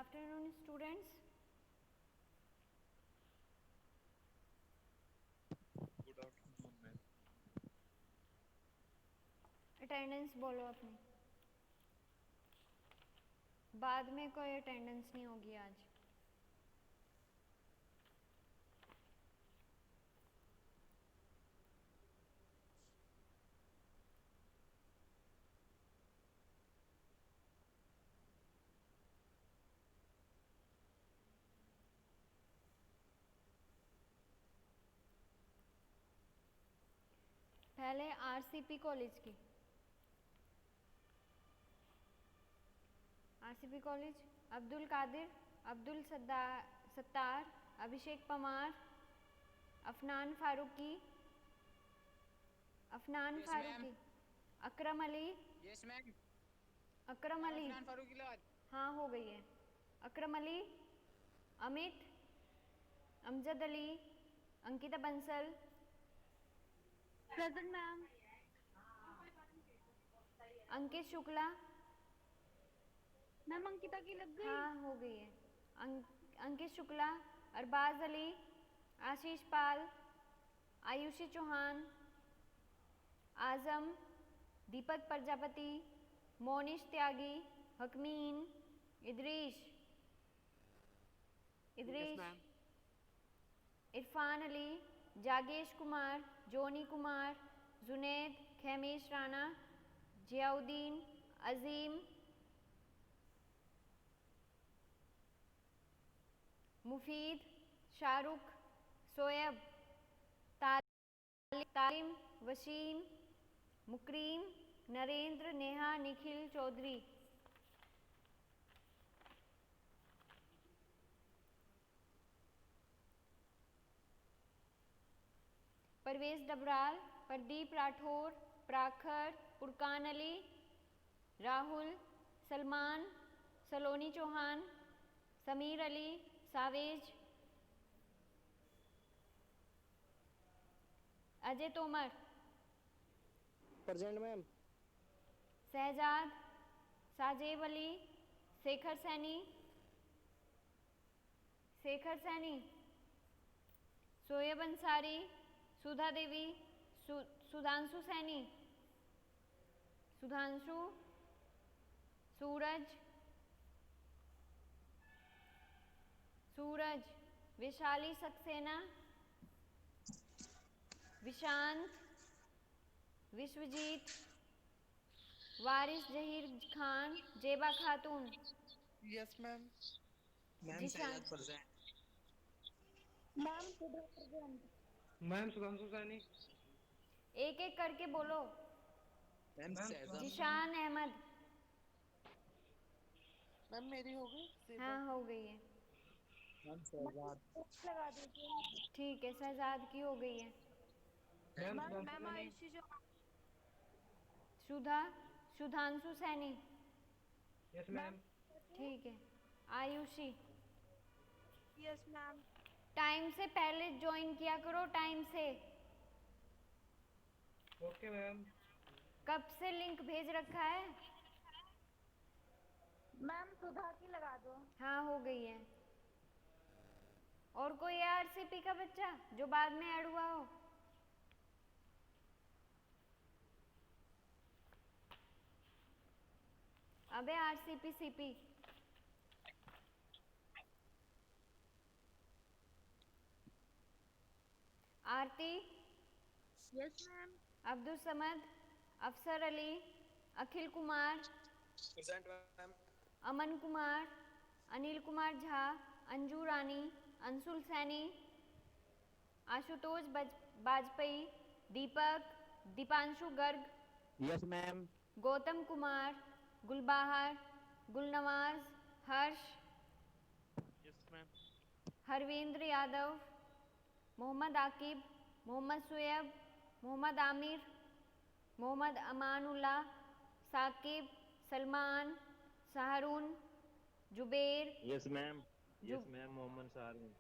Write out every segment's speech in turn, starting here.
afternoon, students. Good afternoon ma'am. Attendance बोलो अपनी। बाद में कोई अटेंडेंस नहीं होगी आज। पहले आरसीपी कॉलेज की। RCP college Abdul Qadir, Abdul Sattar, Abhishek Pamar, Afnan Farooqui, Akram Ali. Yes ma'am. Akram Ali. Afnan Farooqui Lal. हाँ हो गई है। Akram Ali, Amit, Amjad Ali, Ankita Bansal. Present ma'am. Ankit Shukla. Ma'am Ankita की लग गई। हाँ हो गई है। अंकित शुक्ला, अरबाज अली, आशीष पाल, आयुषी चौहान, आजम, दीपक प्रजापति, मोनिश त्यागी, हकमीन, इदरीश, इरफान अली, जागेश कुमार, जोनी कुमार, जुनैद, खैमेश राना, जियाउद्दीन, अजीम, मुफीद, Shahrukh, Soyab, Talim, Waseem, Mukrim, Narendra, Neha, Nikhil, Chaudhary. Parvez Dabral, Pradeep Rathore, Prakhar, Furkan Ali, Rahul, Salman, Saloni Chauhan, Sameer Ali, Savej, Ajay Tomar, present ma'am. Shahzad, Sajeb Ali, Shekhar Saini, Soeb Ansari, Sudha Devi, Sudhanshu Saini, Suraj, Vishali Saxena, Vishant, Vishwajeet, Waris Zaheer Khan, Zeba Khatoon. Yes ma'am. Zeeshan, ma'am Sudha present. Ma'am Sudhanshu Saini. एक एक करके बोलो। जिशान अहमद। मैम मेरी हो गई। हाँ हो गई है। मैम शहजाद। लगा दीजिए। ठीक है, शहजाद की हो गई है। मैम आयुषी जो। सुधांशु सैनी। Yes ma'am. ठीक है। Ayushi, yes ma'am. टाइम से पहले ज्वाइन किया करो, टाइम से। Okay ma'am. कब से लिंक भेज रखा है? मैम सुधा की लगा दो। हाँ हो गई है। और कोई आरसीपी का बच्चा जो बाद में ऐड हुआ हो? अबे RCP CP. Aarti, yes ma'am. Abdul Samad, Afsar Ali, Akhil Kumar, present ma'am. Aman Kumar, Anil Kumar Jha, Anju Rani, Anshul Saini, Ashutosh Bajpai, Deepak, Deepanshu Garg, yes ma'am. Gautam Kumar, Gulbahar, Gulnawaz, Harsh, yes ma'am. Harvendra Yadav, Mohammad Aqib, Mohammad Suhaib, Mohammad Aamir, Mohammad Amanullah, Saqib, Salman, Shahrun, Zubair. Yes ma'am. Yes ma'am Mohammad Shahrukh.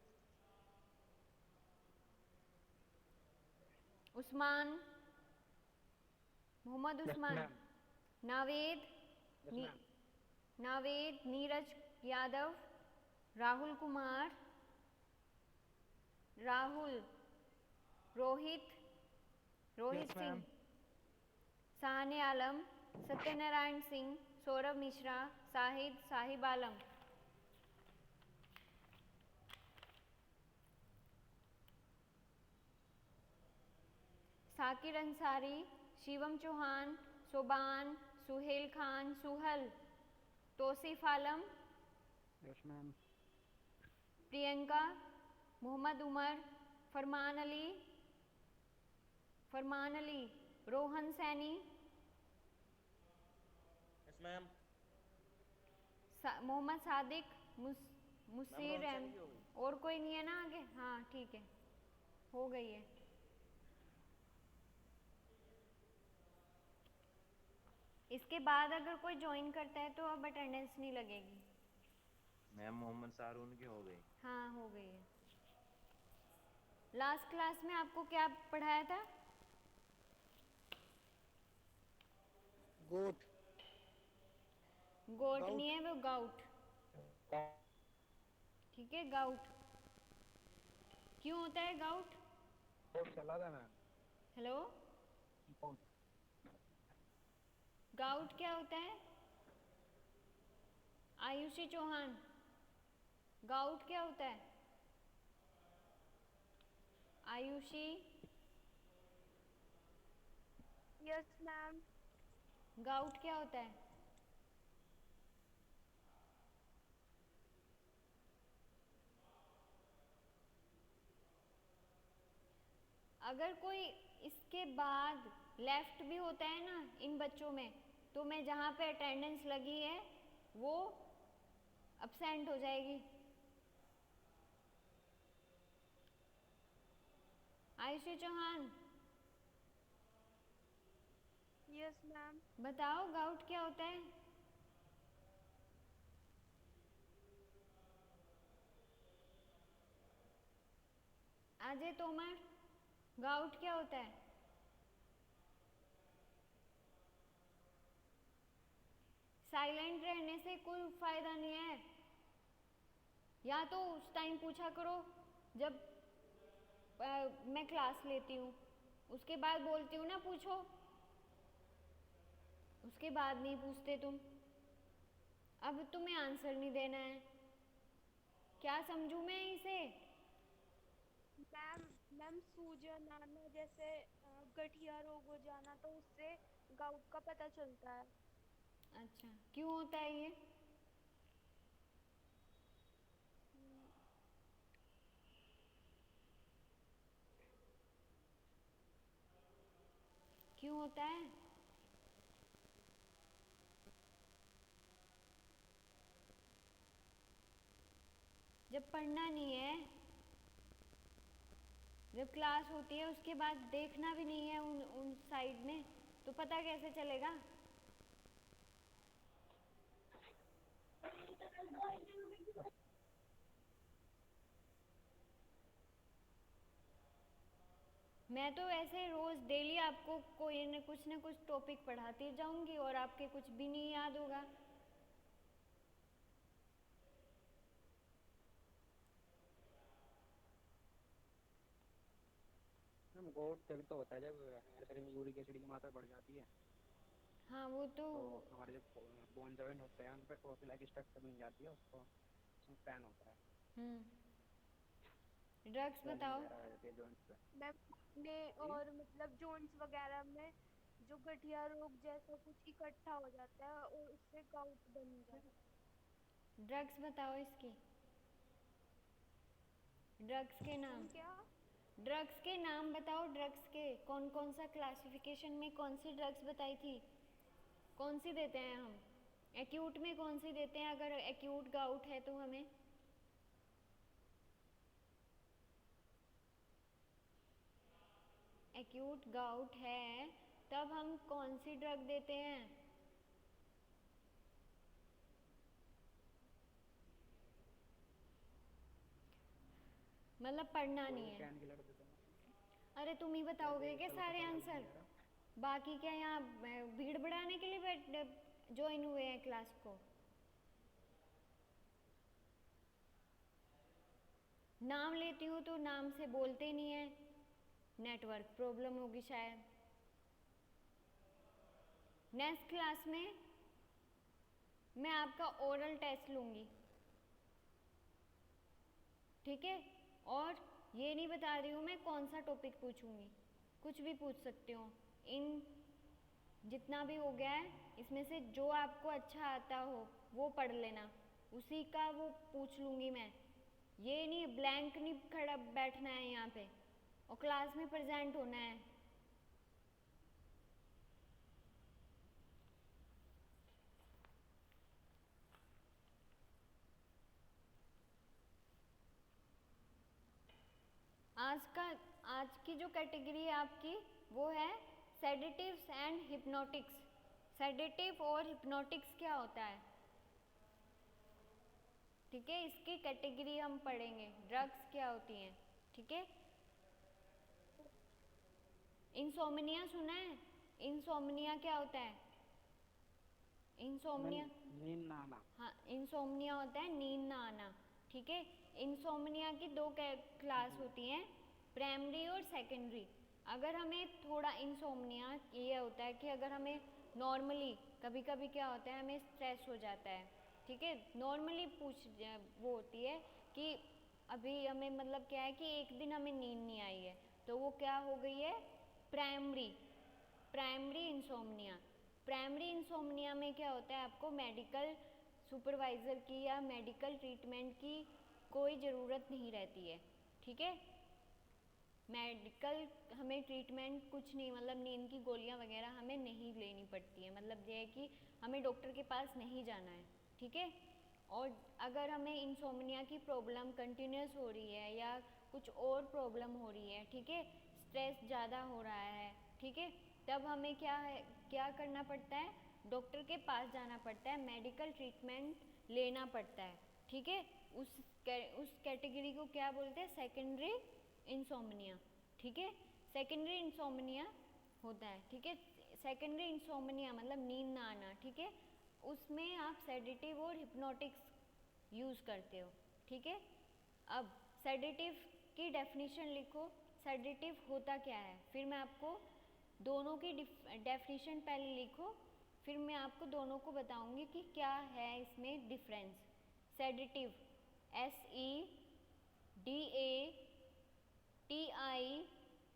Usman, Mohammad Usman, Naved, Neeraj Yadav, Rahul Kumar, Rahul, Rohit, Rohit Singh, साहने आलम, सत्यनारायण सिंह, सौरभ मिश्रा, साहिद, साहिब आलम। साकिर अंसारी, शिवम चौहान, सोबान, सुहेल खान, सुहल, तौसीफ आलम, यस मैम। प्रियंका, मोहम्मद उमर, फरमान अली, फरमान अली, रोहन सैनी, यस मैम। मोहम्मद सादिक, मुसीर और कोई नहीं है ना आगे? हाँ ठीक है, हो गई है। इसके बाद अगर कोई ज्वाइन करता है तो अब अटेंडेंस नहीं लगेगी। मैम मोहम्मद सारून की हो गई। हाँ हो गई है। लास्ट क्लास में आपको क्या पढ़ाया था? गोट। गोट नहीं है वो, गाउट। ठीक है, गाउट। क्यों होता है गाउट? चला था मैम। हेलो, गाउट क्या होता है? आयुषी चौहान, गाउट क्या होता है? Ayushi, yes ma'am. गाउट क्या होता है? अगर कोई इसके बाद लेफ्ट भी होता है ना इन बच्चों में, तो मैं जहाँ पे अटेंडेंस लगी है वो अब्सेंट हो जाएगी। Ayushi Chauhan, yes ma'am. बताओ गाउट क्या होता है? अजय तोमर, गाउट क्या होता है? साइलेंट रहने से कोई फायदा नहीं है। या तो उस टाइम पूछा करो जब मैं क्लास लेती हूँ, उसके बाद बोलती हूँ ना पूछो, उसके बाद नहीं पूछते तुम। अब तुम्हें आंसर नहीं देना है। क्या समझूं मैं इसे? मैम मैम सूजन आना, जैसे गठिया रोग हो जाना, तो उससे गाउट का पता चलता है। अच्छा, क्यों होता है ये? क्यों होता है? जब पढ़ना नहीं है, जब क्लास होती है उसके बाद देखना भी नहीं है उन साइड में, तो पता कैसे चलेगा? मैं तो ऐसे रोज डेली आपको कोई न कुछ टॉपिक पढ़ाती जाऊंगी और आपके कुछ भी नहीं याद होगा। मैम गोट तभी तो होता है जब हमारे शरीर में यूरिक एसिड की मात्रा बढ़ जाती है, हाँ वो तो तो हमारे जो बोन जॉइंट होते हैं उन पर टॉर्सिलाइक स्ट्रक्चर बन जाती है, उसको उसमें पैन होता है। ड्रग्स बताओ। मैम ने और मतलब जोन्स वगैरह में जो गठिया रोग जैसा कुछ इकट्ठा हो जाता है और उससे गाउट बन जाता है। ड्रग्स बताओ इसकी, ड्रग्स के नाम। क्या? ड्रग्स के नाम बताओ, ड्रग्स के कौन कौन सा क्लासिफिकेशन में कौन सी ड्रग्स बताई थी? कौन सी देते हैं हम? एक्यूट में कौन सी देते हैं अगर एक्यूट गाउट है तो हमें? एक्यूट गाउट है तब हम कौन सी ड्रग देते हैं? मतलब पढ़ना नहीं है। अरे तुम ही बताओगे क्या सारे आंसर? बाकी क्या यहाँ भीड़ बढ़ाने के लिए ज्वाइन हुए हैं क्लास को? नाम लेती हूँ तो नाम से बोलते नहीं है, नेटवर्क प्रॉब्लम होगी शायद। नेक्स्ट क्लास में मैं आपका ओरल टेस्ट लूँगी, ठीक है। और ये नहीं बता रही हूँ मैं कौन सा टॉपिक पूछूंगी, कुछ भी पूछ सकते हो। इन जितना भी हो गया है इसमें से जो आपको अच्छा आता हो वो पढ़ लेना, उसी का वो पूछ लूँगी मैं। ये नहीं ब्लैंक नहीं खड़ा बैठना है यहाँ पे और क्लास में प्रेजेंट होना है। आज की जो कैटेगरी है आपकी वो है सेडेटिव्स एंड हिप्नोटिक्स। सेडेटिव और हिप्नोटिक्स क्या होता है, ठीक है, इसकी कैटेगरी हम पढ़ेंगे। ड्रग्स क्या होती हैं, ठीक है। इंसोम्निया सुना है? इंसोम्निया क्या होता है? इंसोम्निया नींद ना आना। हाँ, इंसोम्निया होता है नींद ना आना, ठीक है। इंसोम्निया की दो क्लास होती हैं, प्राइमरी और सेकेंडरी। अगर हमें थोड़ा इंसोम्निया ये होता है कि अगर हमें नॉर्मली कभी कभी क्या होता है हमें स्ट्रेस हो जाता है, ठीक है। नॉर्मली वो होती है कि अभी हमें मतलब क्या है कि एक दिन हमें नींद नहीं आई है तो वो क्या हो गई है, प्राइमरी इंसोम्निया। प्राइमरी इंसोम्निया में क्या होता है आपको मेडिकल सुपरवाइज़र की या मेडिकल ट्रीटमेंट की कोई ज़रूरत नहीं रहती है, ठीक है। मेडिकल हमें ट्रीटमेंट कुछ नहीं, मतलब नींद की गोलियां वगैरह हमें नहीं लेनी पड़ती है, मतलब ये है कि हमें डॉक्टर के पास नहीं जाना है, ठीक है। और अगर हमें इंसोम्निया की प्रॉब्लम कंटिन्यूस हो रही है या कुछ और प्रॉब्लम हो रही है, ठीक है, स्ट्रेस ज़्यादा हो रहा है, ठीक है, तब हमें क्या करना पड़ता है, डॉक्टर के पास जाना पड़ता है, मेडिकल ट्रीटमेंट लेना पड़ता है, ठीक है। उस कैटेगरी को क्या बोलते हैं, सेकेंडरी इंसोम्निया, ठीक है। सेकेंडरी इंसोम्निया होता है, ठीक है। सेकेंडरी इंसोम्निया मतलब नींद ना आना, ठीक है। उसमें आप सेडेटिव और हिप्नोटिक्स यूज़ करते हो, ठीक है। अब सेडेटिव की डेफिनेशन लिखो, सेडेटिव होता क्या है, फिर मैं आपको दोनों की डेफिनेशन पहले लिखो, फिर मैं आपको दोनों को बताऊंगी कि क्या है इसमें difference. Sedative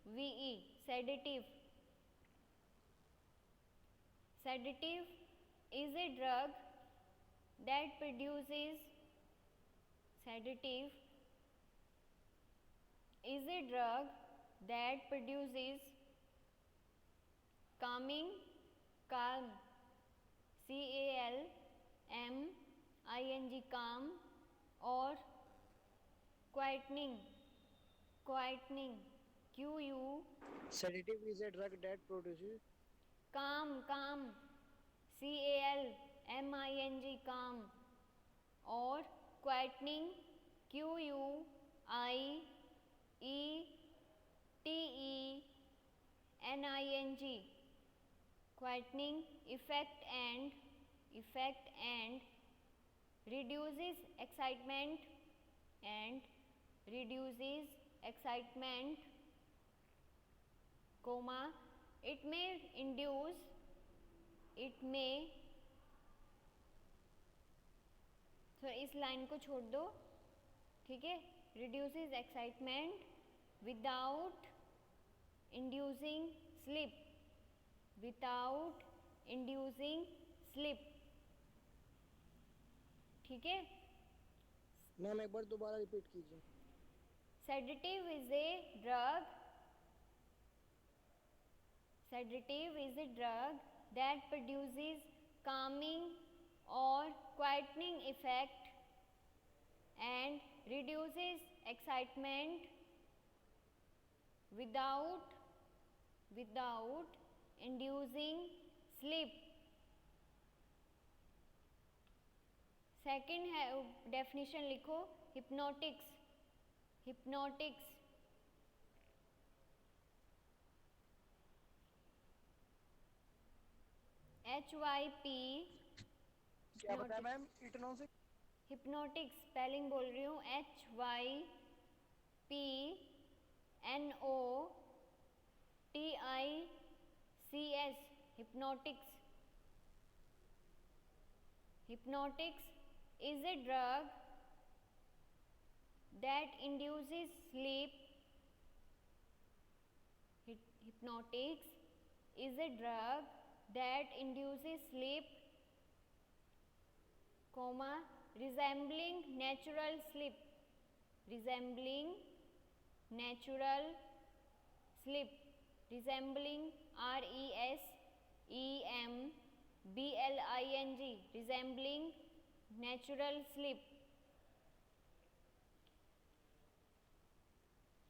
SEDATIVE, sedative. Sedative is a drug that produces sedative is a drug that produces calming, calm, CALMING, calm, और quietening, quietening, QU, Sedative is a drug that produces calm, calm, CALMING, calm, और quietening, QUIETENING, quietening effect and reduces excitement comma, it may तो इस line को छोड़ दो, ठीक है। reduces excitement without inducing sleep, ठीक है। मैम एक बार दोबारा रिपीट कीजिए। Sedative is a drug that produces calming or quietening effect and reduces excitement without inducing sleep. Second है डेफिनेशन लिखो, हिप्नोटिक्स HYP, क्या बताया मैम? इटनोसिक हिप्नोटिक्स स्पेलिंग बोल रही हूँ, HYPNOTICS, Hypnotics. Hypnotics. Hypnotics is a drug that induces sleep. Hypnotics is a drug that induces sleep, resembling natural sleep. Resembling natural sleep. Resembling, RESEMBLING. Resembling natural sleep.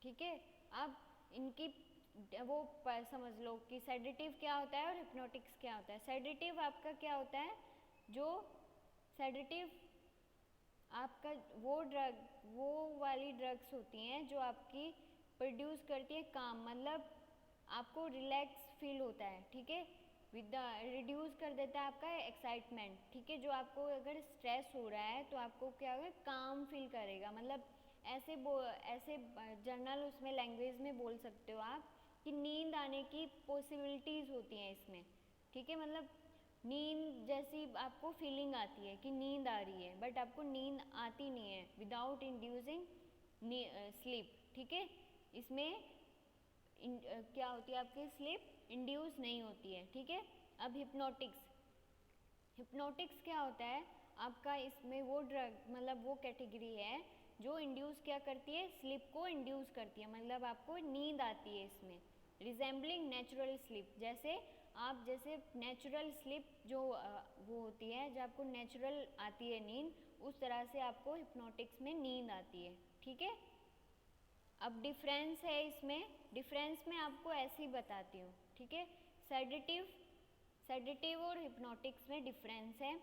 ठीक है, अब इनकी वो समझ लो कि सेडेटिव क्या होता है और हिप्नोटिक्स क्या होता है. सेडेटिव आपका क्या होता है, जो सेडेटिव आपका वो वाली ड्रग्स होती हैं जो आपकी प्रोड्यूस करती है काम, मतलब आपको रिलैक्स फील होता है. ठीक है, विद रिड्यूस कर देता है आपका एक्साइटमेंट. ठीक है, जो आपको अगर स्ट्रेस हो रहा है तो आपको क्या होगा, काम फील करेगा. मतलब ऐसे जर्नल उसमें लैंग्वेज में बोल सकते हो आप कि नींद आने की पॉसिबिलिटीज़ होती हैं इसमें. ठीक है, मतलब नींद जैसी आपको फीलिंग आती है कि नींद आ रही है, बट आपको नींद आती नहीं है विदाउट इंड्यूसिंग स्लीप. ठीक है, इसमें क्या होती है आपकी स्लीप इंड्यूस नहीं होती है. ठीक है, अब हिप्नोटिक्स क्या होता है आपका, इसमें वो ड्रग मतलब वो कैटेगरी है जो इंड्यूस क्या करती है, स्लीप को इंड्यूस करती है, मतलब आपको नींद आती है इसमें. रिजेंबलिंग नेचुरल स्लीप, जैसे नेचुरल स्लीप जो वो होती है, जब आपको नेचुरल आती है नींद, उस तरह से आपको हिप्नोटिक्स में नींद आती है. ठीक है, अब डिफरेंस है इसमें. डिफरेंस में आपको ऐसे ही बताती हूँ. ठीक है, सेडेटिव और हिप्नोटिक्स में डिफरेंस है.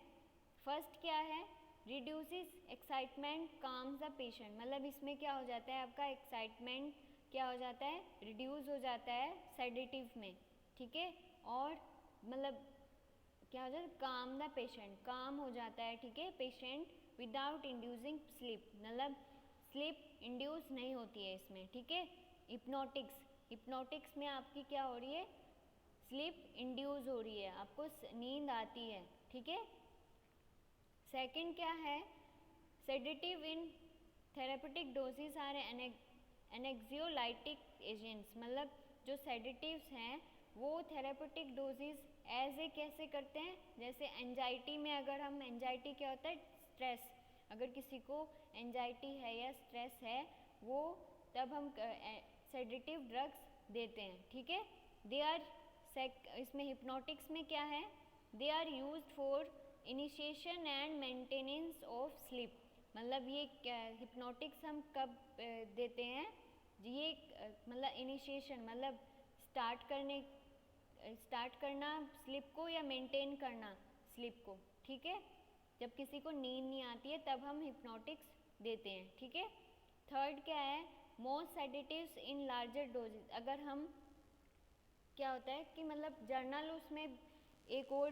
फर्स्ट क्या है, reduces excitement, calms the patient. मतलब इसमें क्या हो जाता है, आपका एक्साइटमेंट क्या हो जाता है, रिड्यूस हो जाता है सेडेटिव में. ठीक है, और मतलब क्या हो जाता है, काम द पेशेंट, काम हो जाता है. ठीक है, पेशेंट विदाउट इंड्यूसिंग स्लीप, मतलब स्लीप इंड्यूस नहीं होती है इसमें. ठीक है, हिप्नोटिक्स में आपकी क्या हो रही है, स्लीप इंड्यूस हो रही है, आपको नींद आती है. ठीक है, सेकंड क्या है, sedative in therapeutic doses are anxiolytic agents. मतलब जो सेडेटिव्स हैं वो थेरेपेटिक डोजेस एज ए कैसे करते हैं, जैसे एंजाइटी में, अगर हम एंजाइटी क्या होता है, स्ट्रेस, अगर किसी को एंजाइटी है या स्ट्रेस है, वो तब हम सेडेटिव ड्रग्स देते हैं. ठीक है, दे आर इसमें हिप्नोटिक्स में क्या है, they are used for initiation and maintenance of sleep. मतलब ये हिप्नोटिक्स हम कब देते हैं, ये मतलब इनिशिएशन मतलब स्टार्ट करना स्लीप को या मेंटेन करना स्लीप को. ठीक है, जब किसी को नींद नहीं आती है तब हम हिप्नोटिक्स देते हैं. ठीक है, थर्ड क्या है, most sedatives in larger doses. अगर हम क्या होता है कि मतलब जर्नल उसमें एक और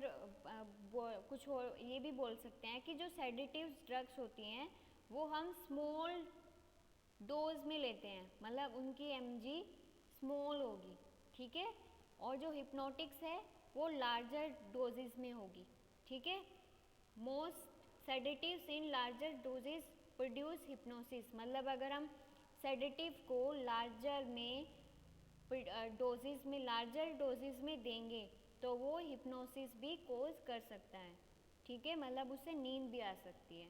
कुछ और ये भी बोल सकते हैं कि जो सेडेटिव्स ड्रग्स होती हैं वो हम स्मॉल डोज में लेते हैं, मतलब उनकी mg स्मॉल होगी. ठीक है, और जो हिप्नोटिक्स है वो लार्जर डोजेस में होगी. ठीक है, most sedatives in larger doses produce hypnosis. मतलब अगर हम सेडेटिव को लार्जर डोजेस में देंगे तो वो हिप्नोसिस भी कोज कर सकता है. ठीक है, मतलब उससे नींद भी आ सकती है.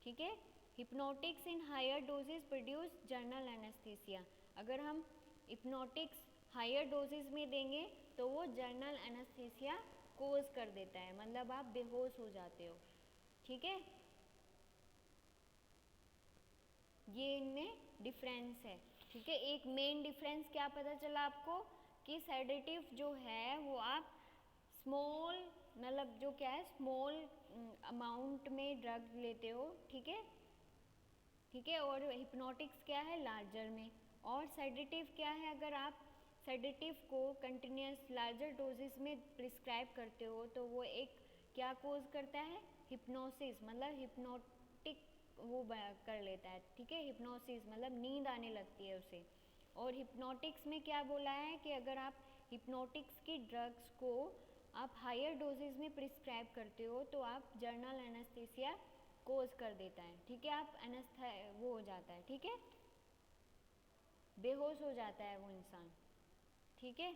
ठीक है, hypnotics in higher doses produce general anaesthesia. अगर हम हिप्नोटिक्स हायर डोजेस में देंगे तो वो जनरल एनेस्थीसिया कोज कर देता है, मतलब आप बेहोश हो जाते हो. ठीक है, ये इनमें डिफरेंस है. ठीक है, एक मेन डिफरेंस क्या पता चला आपको कि सेडेटिव जो है वो आप स्मॉल मतलब जो क्या है स्मॉल अमाउंट में ड्रग लेते हो. ठीक है, और हिप्नोटिक्स क्या है लार्जर में. और सेडेटिव क्या है, अगर आप सेडेटिव को कंटिन्यूस लार्जर डोजेस में प्रिस्क्राइब करते हो तो वो एक क्या कोज करता है, हिप्नोसिस, मतलब वो कर लेता है, ठीक है। हिप्नोसिस मतलब नींद आने लगती है उसे। और हिप्नोटिक्स में क्या बोला है कि अगर आप हिप्नोटिक्स की ड्रग्स को आप हायर डोजेज में प्रिस्क्राइब करते हो तो आप जर्नल एनेस्थीसिया कोज कर देता है, ठीक है। आप वो हो जाता है, ठीक है, बेहोश हो जाता है वो इंसान, ठीक है।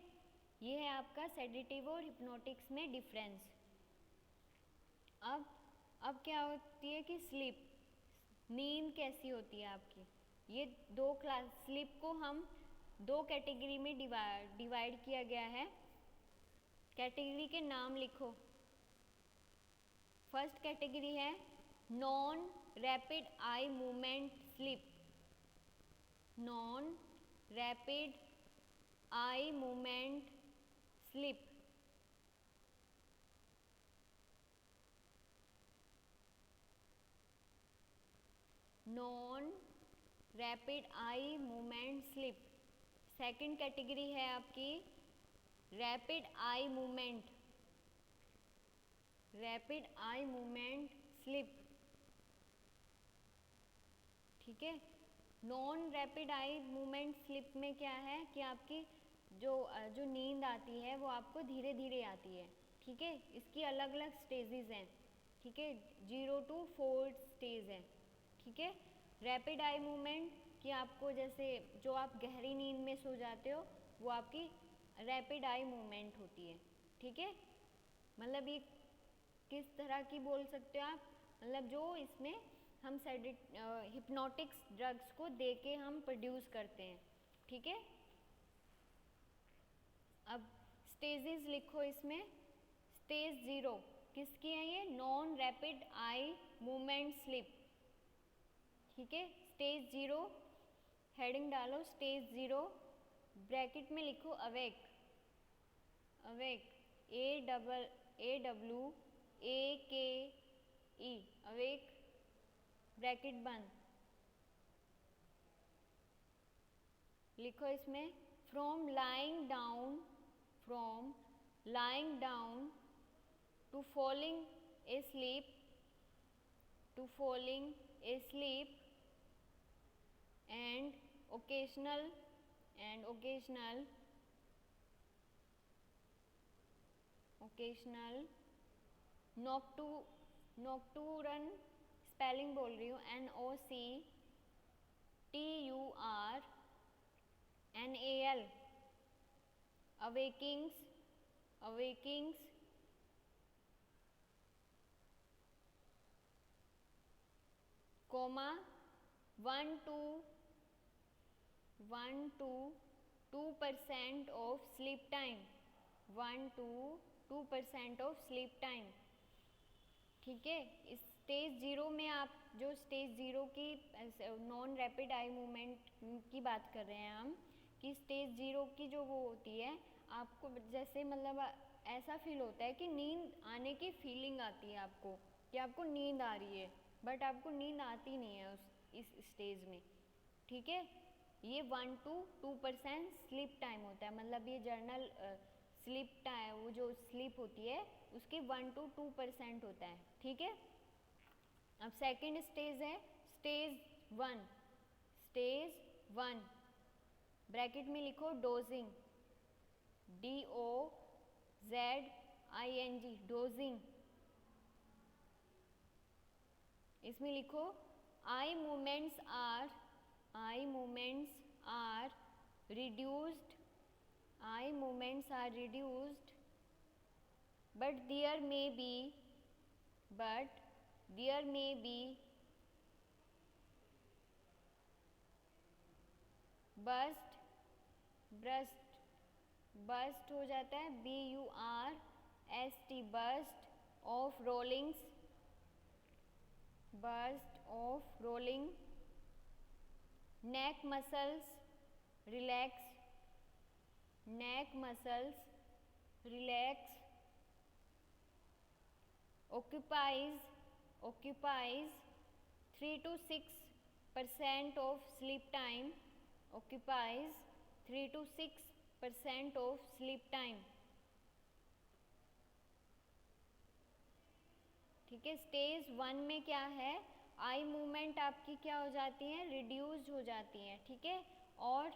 ये है आपका सेडेटिव और हिप्नोटिक्स में डिफरेंस। अब क्या होती है कि स्लीप, नींद कैसी होती है आपकी। ये दो क्लास, स्लीप को हम दो कैटेगरी में डिवाइड किया गया है। कैटेगरी के नाम लिखो। फर्स्ट कैटेगरी है non rapid eye movement sleep. Non rapid eye movement sleep. Non rapid eye movement sleep. Second category है आपकी rapid eye movement, rapid eye movement sleep, ठीक है। Non rapid eye movement sleep में क्या है कि आपकी जो नींद आती है वो आपको धीरे धीरे आती है, ठीक है। इसकी अलग अलग स्टेजेस हैं, ठीक है, 0 to 4 स्टेज है, ठीक है। रैपिड आई मूवमेंट कि आपको जैसे जो आप गहरी नींद में सो जाते हो वो आपकी रैपिड आई मूवमेंट होती है, ठीक है। मतलब ये किस तरह की बोल सकते हो आप, मतलब जो इसमें हम हिप्नोटिक्स ड्रग्स को दे के हम प्रोड्यूस करते हैं, ठीक है। अब स्टेजेस लिखो इसमें। स्टेज 0 किसकी है, ये non rapid eye movement sleep, ठीक है। स्टेज 0 हेडिंग डालो, स्टेज 0 ब्रैकेट में लिखो awake. Awake AWAKE awake, bracket बंद। लिखो इसमें from lying down to falling asleep, to falling asleep and occasional nocturne spelling बोल रही हूँ, NOCTURNAL awakings comma 1 to 2% of sleep time, 1 to 2% of sleep time, ठीक है। इस स्टेज 0 में आप जो स्टेज 0 की नॉन रैपिड आई मूवमेंट की बात कर रहे हैं हम, कि स्टेज 0 की जो वो होती है आपको जैसे मतलब ऐसा फील होता है कि नींद आने की फीलिंग आती है आपको, कि आपको नींद आ रही है, बट आपको नींद आती नहीं है इस स्टेज में, ठीक है। ये 1 to 2% स्लीप टाइम होता है, मतलब ये जर्नल स्लीप टाइम, वो जो स्लीप होती है उसकी 1 to 2% होता है, ठीक है। अब सेकंड स्टेज है स्टेज 1 ब्रैकेट में लिखो डोजिंग, DOZING डोजिंग। इसमें लिखो eye movements are reduced, but there may be burst हो जाता है BURST burst of rolling, neck muscles relax, occupies 3 to 6% of sleep time, occupies 3 to 6% of sleep time, ठीक है। Stage 1 में क्या है, आई मूवमेंट आपकी क्या हो जाती हैं, रिड्यूस्ड हो जाती हैं, ठीक है। और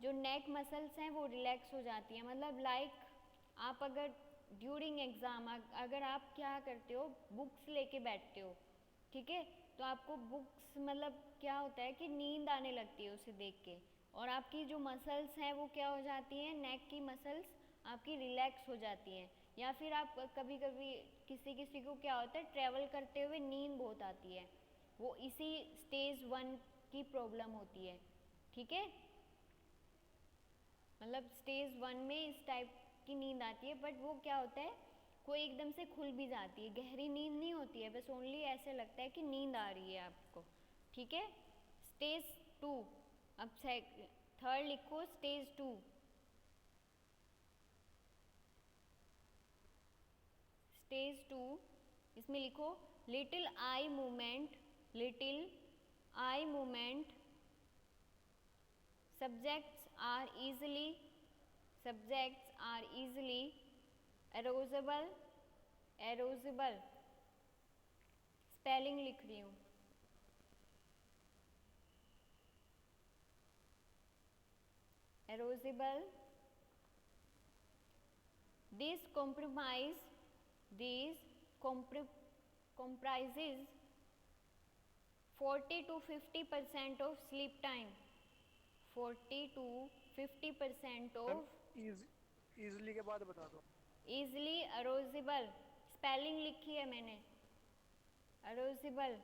जो नेक मसल्स हैं वो रिलैक्स हो जाती हैं। मतलब लाइक आप अगर ड्यूरिंग एग्ज़ाम अगर आप क्या करते हो, बुक्स लेके बैठते हो, ठीक है, तो आपको बुक्स मतलब क्या होता है कि नींद आने लगती है उसे देख के, और आपकी जो मसल्स हैं वो क्या हो जाती हैं, नेक की मसल्स आपकी रिलैक्स हो जाती हैं। या फिर आप कभी कभी किसी किसी को क्या होता है, ट्रैवल करते हुए नींद बहुत आती है, वो इसी स्टेज 1 की प्रॉब्लम होती है, ठीक है। मतलब स्टेज 1 में इस टाइप की नींद आती है, बट वो क्या होता है, कोई एकदम से खुल भी जाती है, गहरी नींद नहीं होती है, बस ओनली ऐसे लगता है कि नींद आ रही है आपको, ठीक है। स्टेज 2, अब थर्ड लिखो, स्टेज 2। स्टेज 2, इसमें लिखो little eye movement, little eye movement, subjects are easily erosible, spelling लिख रही हूँ, erosible, this comprises 40 to 50% of sleep time, 40 to 50% of easily के बाद बता दो। easily erosible, स्पेलिंग लिखी है मैंने, erosible,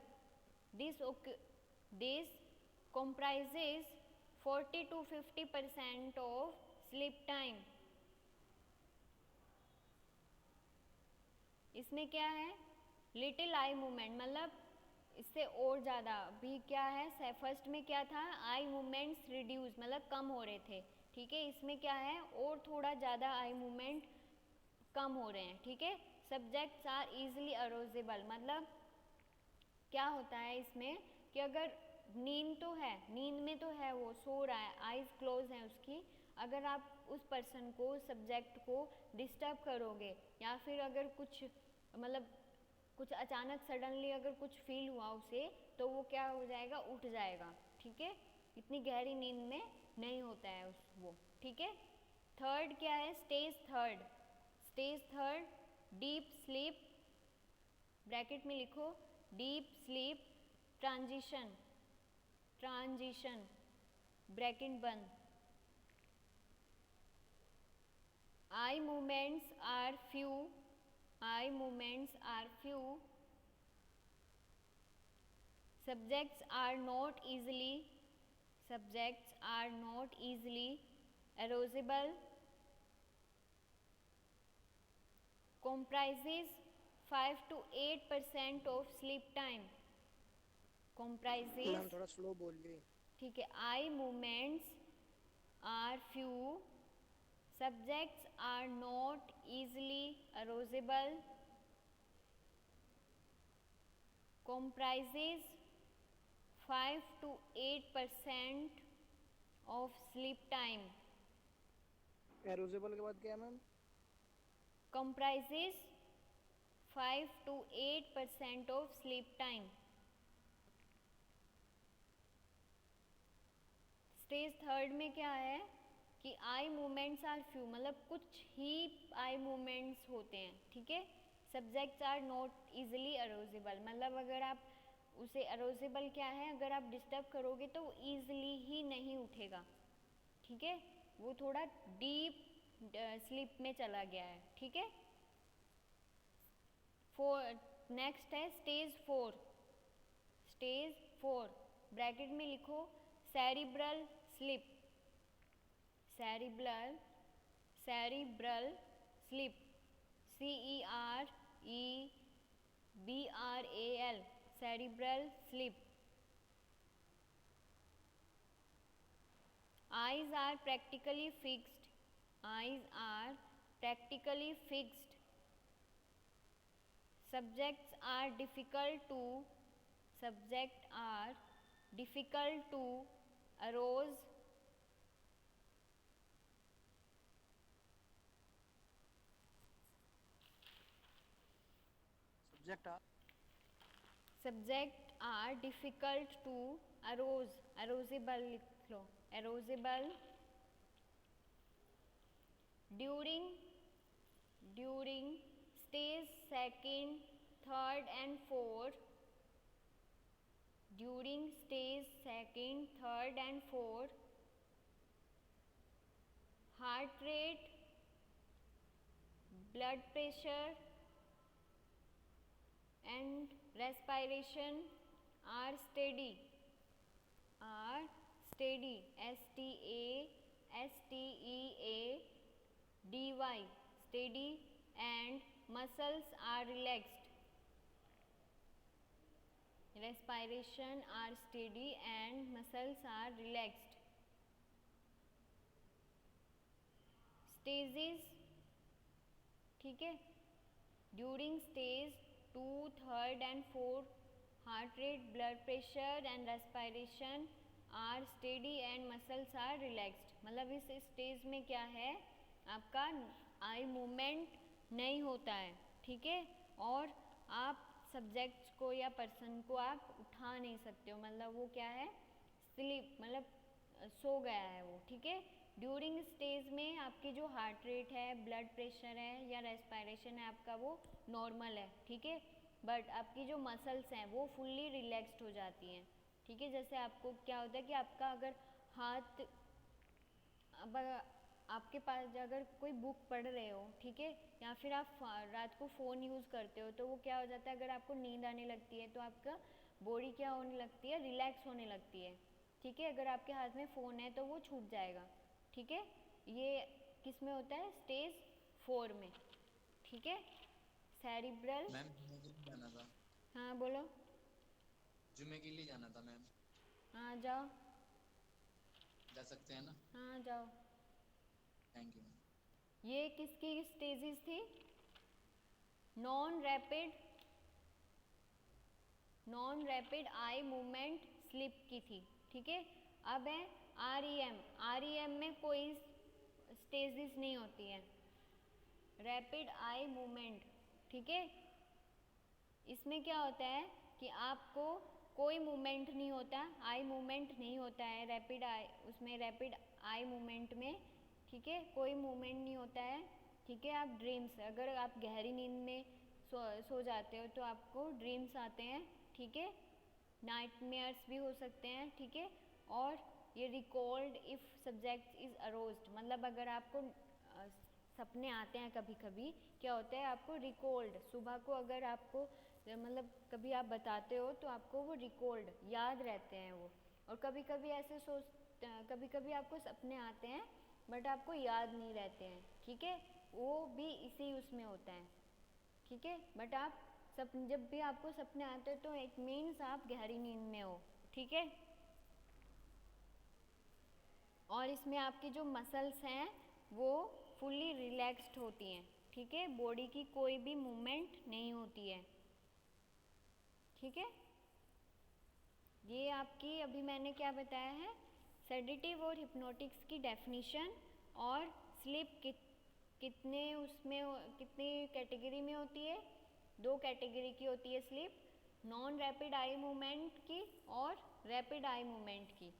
this comprises 40 to 50% of sleep time। इसमें क्या है, लिटिल आई मूवमेंट, मतलब इससे और ज़्यादा भी क्या है, फर्स्ट में क्या था, आई मूवमेंट्स रिड्यूस मतलब कम हो रहे थे, ठीक है, इसमें क्या है, और थोड़ा ज़्यादा आई मूवमेंट कम हो रहे हैं, ठीक है। सब्जेक्ट्स आर इजीली अरोजेबल, मतलब क्या होता है इसमें कि अगर नींद तो है, नींद में तो है, वो सो रहा है, आइज़ क्लोज हैं उसकी, अगर आप उस पर्सन को, सब्जेक्ट को डिस्टर्ब करोगे, या फिर अगर कुछ मतलब कुछ अचानक सडनली अगर कुछ फील हुआ उसे, तो वो क्या हो जाएगा, उठ जाएगा, ठीक है। इतनी गहरी नींद में नहीं होता है वो, ठीक है। थर्ड क्या है, stage third deep sleep, bracket में लिखो डीप स्लीप ट्रांजिशन, ब्रैकेट बंद। Eye movements are few, subjects are not easily erosible, comprises 5 to 8% of sleep time, comprises, ma'am थोड़ा स्लो बोलिए। ठीक है, eye movements are few, subjects are not easily erosible, comprises 5 to 8% of sleep time, एरोजेबल के बाद क्या है ma'am? comprises 5 to 8% of sleep time। Stage third में क्या है कि आई मूवमेंट्स आर फ्यू, मतलब कुछ ही आई मूवमेंट्स होते हैं, ठीक है। सब्जेक्ट्स आर नॉट इजीली अरोजेबल, मतलब अगर आप उसे, अरोजेबल क्या है, अगर आप डिस्टर्ब करोगे तो वो ईजिली ही नहीं उठेगा, ठीक है, वो थोड़ा डीप स्लीप में चला गया है, ठीक है। नेक्स्ट है स्टेज 4, ब्रैकेट में लिखो cerebral sleep, cerebral sleep, CEREBRAL, cerebral sleep। eyes are practically fixed, subjects are difficult to arouse, subject subject are difficult to erosible लिख लो, erosible during stage second, third and fourth, during stage second, third and fourth, heart rate, blood pressure and respiration are steady, STEADY, steady, and muscles are relaxed. Respiration are steady and muscles are relaxed. Stages, ठीक है, during stage 2, 3rd and 4th, heart rate, blood pressure and respiration are steady and muscles are relaxed. मतलब इस stage में क्या है, आपका eye movement नहीं होता है, ठीक है, और आप सब्जेक्ट्स को या पर्सन को आप उठा नहीं सकते हो, मतलब वो क्या है, स्लीप, मतलब सो गया है वो, ठीक है। ड्यूरिंग स्टेज में आपकी जो हार्ट रेट है, ब्लड प्रेशर है या रेस्पिरेशन है, आपका वो नॉर्मल है, ठीक है, बट आपकी जो मसल्स हैं वो फुल्ली रिलैक्स्ड हो जाती हैं, ठीक है। जैसे आपको क्या होता है कि आपका अगर हाथ, अब आपके पास अगर कोई बुक पढ़ रहे हो, ठीक है, या फिर आप रात को फ़ोन यूज़ करते हो, तो वो क्या हो जाता है, अगर आपको नींद आने लगती है तो आपका बॉडी क्या होने लगती है, रिलैक्स होने लगती है, ठीक है। अगर आपके हाथ में फ़ोन है तो वो छूट जाएगा, ठीक है। ये किस में होता है, स्टेज 4 में, ठीक है। सेरिब्रल, मैम जुमे के लिए जाना था, हाँ बोलो। जुमे के लिए जाना था मैम, हाँ जाओ, जा सकते हैं ना? हाँ जाओ। Thank you ma'am. ये किसकी स्टेजेस थी, non rapid eye movement slip की थी, ठीक है। अब है REM में कोई स्टेजेस नहीं होती है, रैपिड आई मूवमेंट, ठीक है। इसमें क्या होता है कि आपको कोई मूवमेंट नहीं होता, आई मूवमेंट नहीं होता है रैपिड आई मूवमेंट में, ठीक है, कोई मूवमेंट नहीं होता है, ठीक है। आप ड्रीम्स, अगर आप गहरी नींद में सो जाते हो तो आपको ड्रीम्स आते हैं, ठीक है, नाइटमेयर्स भी हो सकते हैं, ठीक है। और ये रिकॉल्ड इफ़ सब्जेक्ट इज़ अरोज्ड, मतलब अगर आपको सपने आते हैं कभी कभी, क्या होता है, आपको रिकॉल्ड, सुबह को अगर आपको मतलब कभी आप बताते हो तो आपको वो रिकॉल्ड याद रहते हैं वो, और कभी कभी ऐसे कभी कभी आपको सपने आते हैं बट आपको याद नहीं रहते हैं, ठीक है, वो भी इसी उसमें होता है, ठीक है। बट आप जब भी आपको सपने आते हैं तो इट मीन्स आप गहरी नींद में हो, ठीक है। और इसमें आपकी जो मसल्स हैं वो फुल्ली रिलैक्स्ड होती हैं, ठीक है, बॉडी की कोई भी मूवमेंट नहीं होती है, ठीक है। ये आपकी अभी मैंने क्या बताया है, सेडेटिव और हिप्नोटिक्स की डेफिनेशन, और स्लीप कितने कैटेगरी में होती है, 2 कैटेगरी की होती है sleep, non rapid eye movement की और रैपिड आई मूवमेंट की,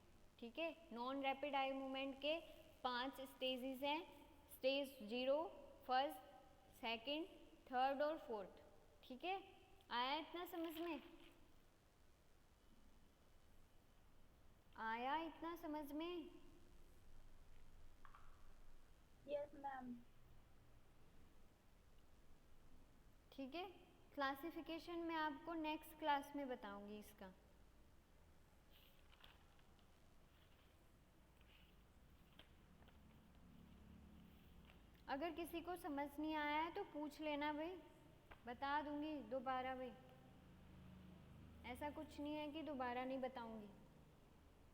ठीक है। नॉन रैपिड आई मूवमेंट के 5 स्टेजेस हैं, स्टेज 0, फर्स्ट, सेकंड, थर्ड और फोर्थ, ठीक है। आया इतना समझ में, आया इतना समझ में? Yes ma'am. ठीक है, क्लासिफिकेशन मैं आपको नेक्स्ट क्लास में बताऊंगी इसका। अगर किसी को समझ नहीं आया है तो पूछ लेना भाई, बता दूंगी दोबारा भाई, ऐसा कुछ नहीं है कि दोबारा नहीं बताऊंगी,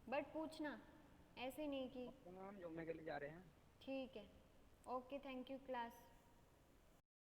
बट पूछना, ऐसे नहीं कि मैम जुम्मे के लिए जा रहे हैं। ठीक है। Okay, thank you class.